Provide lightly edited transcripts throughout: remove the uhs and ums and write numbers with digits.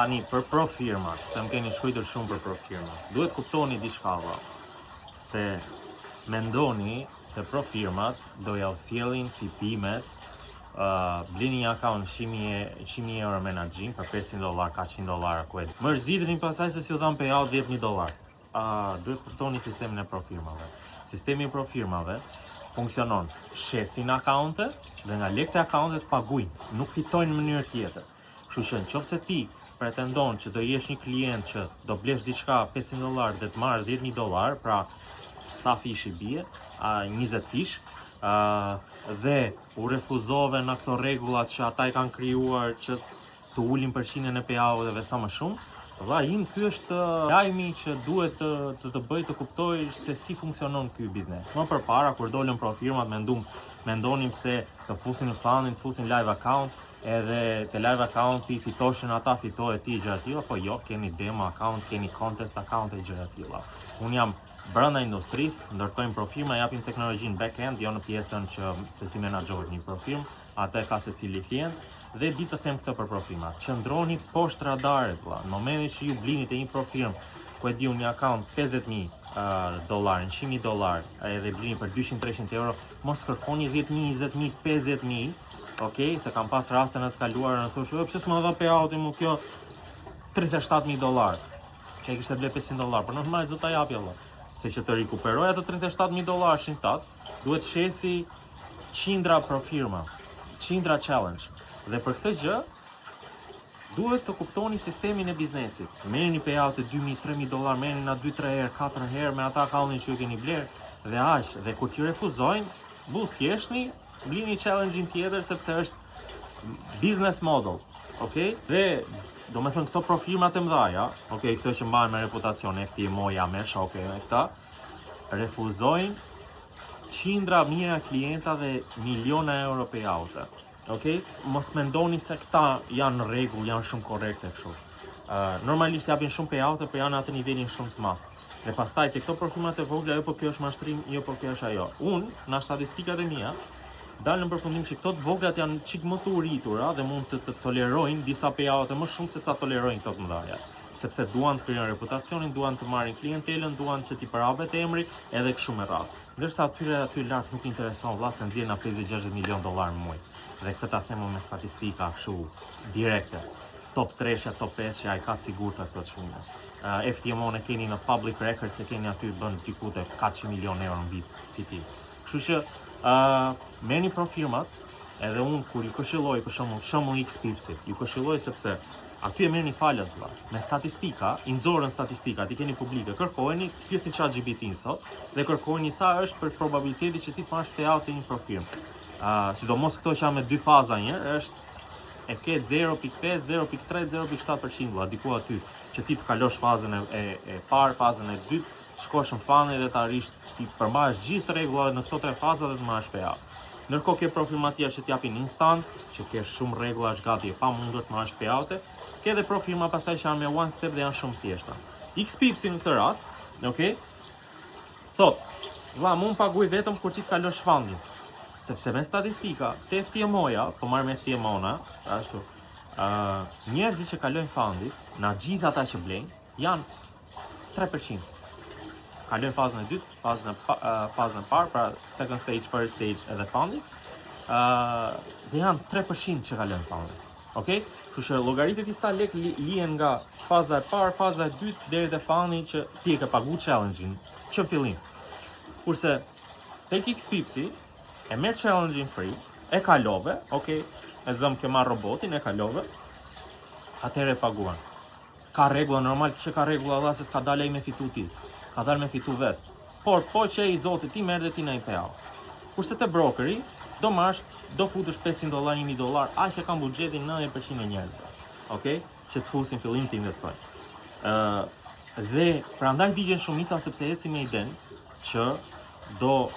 Tani për pro firmat, se më keni shkujtur shumë për pro firmat, duhet kuptoni diçka valla, se mendoni se pro firmat do ja sjellin fitimet, blini një account 100.000 euro menaxhim për $500, $400 ku e di. Mërziteni pasaj se si u dhan payout $10.000. Duhet kuptoni sistemin e pro firmave. Sistemi i pro firmave funksionon, shesin akaunte dhe nga lekët e akauntet paguajnë, nuk fitojnë në mënyrë tjetër. Kështu që nëse ti pretendon që do jesh një klient që do blesh diçka $500 dhe të marrësh $10.000, pra sa fish i bie, 20 fish, dhe u refuzove në këto rregullat që ata i kanë krijuar që të ulin përqindjen e payouteve sa më shumë. Valla im ky është lajmi që duhet të bëj të kuptoj se si funksionon ky biznes. Më përpara kur dolën pro firmat mendonim se të fusin fundin, të fusin live account, edhe te live accounti fitoshin ata, fitohet ti gjëra të tilla, po jo, keni demo account, keni contest account e gjëra të tilla. Un jam brenda industrisë, ndërtojmë pro firma, japim teknologjinë back-end, jo në pjesën që se si menaxhohet një pro firmë, atë ka secili klient. Dhe di të them këtë për pro firmat. Qëndroni poshtë radarit, valla. Në momentin që ju blini te një pro firmë, ku e di një account $50.000, $100.000, edhe blini për 200-300 euro, mos kërkoni 10.000, 20.000, 50.000. Okej, se kam pas raste në të kaluara në thoshë, pse s'më dha payout mu kjo $37.000. Që e kishte ble $500, por normal zot ta japi Allah. Se që të rikuperoj ato $37.000 shintat, duhet shesi qindra pro firma, qindra challenge. Dhe për këtë gjë, duhet të kuptoni sistemin e biznesit. Merrni payout të $2.000, $3.000, merrni na 2-3 herë, 4 herë me ata accountin që ju keni bler, dhe aq, dhe kur t'ju refuzojnë, thjeshtni, blini challenge-in tjetër sepse është business model, okay? Dhe do me thënë këto pro firmat e mëdhaja, okay, këto që mbajnë me reputacion, FTMO-ja, me shoke, me këta, refuzojnë qindra mijëra klienta dhe miliona euro payout. Okay? Mos mendoni se këta janë në rregull, janë shumë korrekte kështu. Normalisht japin shumë payout, por janë atë nivelin shumë të madh. Dhe pastaj te këto pro firmat e vogla, jo po kjo është mashtrim, jo po kjo është ajo. Në statistikat e mia dalë në përfundim që këto të voglat janë çik më të uritura dhe mund të tolerojnë disa payout më shumë se sa tolerojnë këto të mëdha. Sepse duan të krijojnë reputacionin, duan të marrin klientelën, duan që t'i përhapet emri edhe kështu me radhë. Ndërsa aty lart nuk intereson vëlla se nxjerrin na $50-60 milion në muaj. Dhe këtë ta themu me statistika kështu direkte. Top 3, top 5 që ai ka sigurt ato çmime. FTMO ne keni në public records se keni aty bën diku te 400 milion euro në vit fitim. Kështu që merrni pro firmat, edhe unë kur ju këshilloj për shembull Xpipsi, ju këshilloj sepse aty e merrni falas valla. Me statistika, i nxorën statistikat, i keni publike, kërkojeni, pyesni ChatGPT-n sot dhe kërkojeni sa është për probabiliteti që ti të marrësh payout te një pro firmë. Sidomos këto që janë me 2 faza njërë, është e ke 0.5, 0.3, 0.7% valla, diku aty, që ti të kalosh fazën e parë, fazën e dytë, shkosh në fane dhe të arish ti përmbash gjithë rregullat në këto 3 faza dhe të marrësh payout. Ndërkohë ke pro firma tjerë që t'japin instant, që ke shumë rregulla, është gati e pamundur të marrësh payout. Ke edhe pro firma pasaj që janë me one step dhe janë shumë thjeshta. Xpipsi në këtë rast, okay? Thot, valla, mund paguaj vetëm kur ti të kalosh fundin. Sepse me statistika, te FTMO-ja, po marr me FTMO-na, ashtu, njerëzit që kalojnë fundit, na gjithë ata që blejnë, janë 3%. Kalojnë fazën e dytë, fazën e parë, pra second stage, first stage edhe fundit, dhe janë 3% që kalojnë fundit. Okay? Kështu që llogaritet sa lek lihen nga faza e parë, faza e dytë deri te fundi që ti e ke pagu challenge-in që fillim. Kurse tek Xpipsi e merr challenge-in free, e kalove, okay, e zëm ke marr robotin, e kalove, atëherë e paguan. Ka rregulla normal, që ka rregulla dha se s'ka dalë ai me fitu ti. Ka dalë me fitu vet. Por po që i zotit ti merr dhe ti në një payout. Kurse te brokeri do marrësh, do futesh $500, $1.000, aq e kanë buxhetin 90% e njerëzve. Okay? Që të fusin fillim të investojnë. Dhe prandaj digjen shumica sepse ecin me idenë që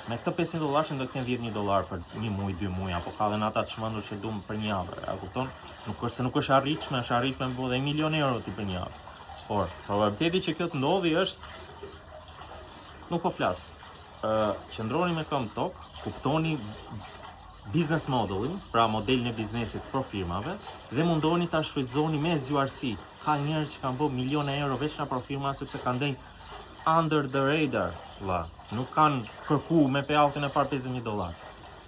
me këtë $500 që do të kenë $10.000 për një muaj, 2 muaj, apo ka dhe në ata të shmendur që duam për një javë, e kupton? Nuk është arritshme, është arritshme me dhe €1 milion ti për një javë. Por probabiliteti që kjo të ndodhi është nuk po flas. Qëndroni me këmbë tokë, kuptoni business modelin, pra modelin e biznesit pro firmave, dhe mundoni ta shfrytëzoni me zgjuarsi. Ka njerëz që kanë bërë miliona euro veç nga pro firma sepse kanë dhënë under the radar, nuk kanë kërku me payoutin e parë $50,000.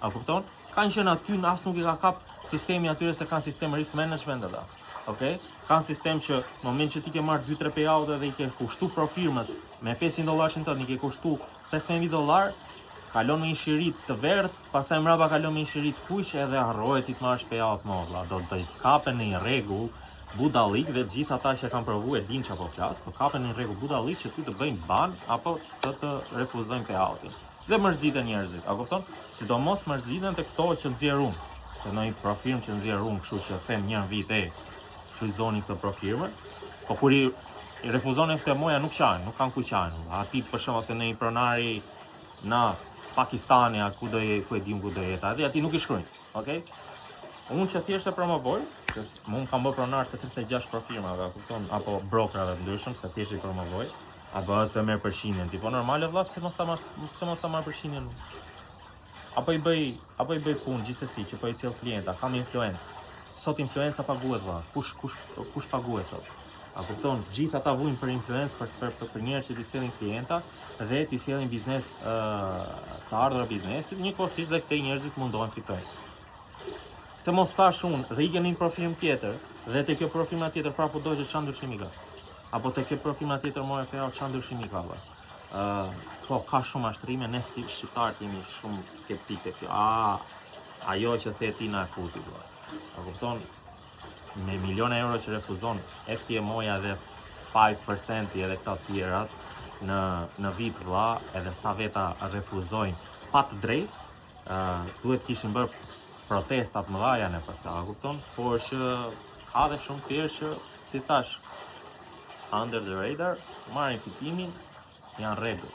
A kupton? Kanë qenë aty, as nuk i ka kap sistemi atyre se kanë sistem risk management ata. Okay? Kanë sistem që në moment që ti ke marrë 2-3 payout dhe i ke kushtu pro firmës me $500 që në tëtë, i ke kushtu $15,000, kalon me një shirit të verdh, pastaj mbrapa kalon me një shirit kuq edhe harrohet ti të marrësh payout më valla. Do të kapen në një rregull budallik dhe gjithë ata që kanë provuar din çapo flas, do kapen në një rregull budallik që ty të bëjnë ban apo të refuzojnë payoutin. Dhe mërziten njerëzit, a kupton? Sidomos mërziten te këto që nxjerr unë. Te ndonjë profirmë që nxjerr unë, kështu që them një vit shfrytëzoni këtë profirmë. Po kur i refuzon FTM-ja nuk qajnë, nuk kanë ku qajnë. Ati për shembull se në një pronari në Pakistani, ku e dim ku do jeta, ati nuk i shkruajnë, okay? Unë që thjesht e promovoj, se unë kam bërë pronar të 36 profirmave, kupton, apo brokerave ndryshëm, se thjesht i promovoj, apo se merr përqindjen, tipo normale vëlla, pse mos ta marr përqindjen? Apo i bëj punë gjithsesi që po i sjell klienta, kam influencë. Sot influenca paguhet vëlla. Kush paguhet sot? A kupton, gjithë ata vujnë për influencë për njerëz që t'i sjellin klienta dhe t'i sjellin biznes të ardhurë biznesit, njëkohësisht dhe këtej njerëzit mundohen fitojnë. Se mos thash unë, dhe i keni një profilm tjetër, dhe te kjo profilma tjetër prapë do që çan ndryshimi ka. Apo te kjo profilma tjetër more fjalë çan ndryshimi ka. Po ka shumë ashtrime, ne shqiptarët jemi shumë skeptikë kjo. Ajo që the ti na e futi vëlla. A kupton? Me miliona euro që refuzon FTM-ja dhe 5% edhe këta tjerat në vit vëlla, edhe sa veta refuzojnë pa të drejtë, duhet kishin bërë protestat më dhaja në për ta, kupton? Por që ka dhe shumë tjerë që, si tash, under the radar, marrin fitimin, janë rregull.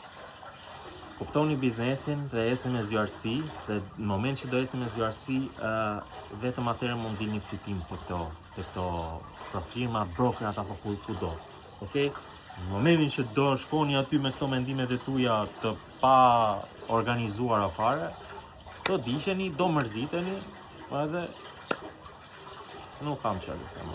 Kuptoni biznesin dhe ecni me zgjuarsi, dhe në moment që do ecni me zgjuarsi, vetëm atëherë mund vini fitim për këto profirma, brokerat apo kudo. Okay? Në momentin që do shkoni aty me këto mendimet e tuaja të pa organizuara fare, do diqeni, do mërziteni, edhe nuk kam çfarë të them.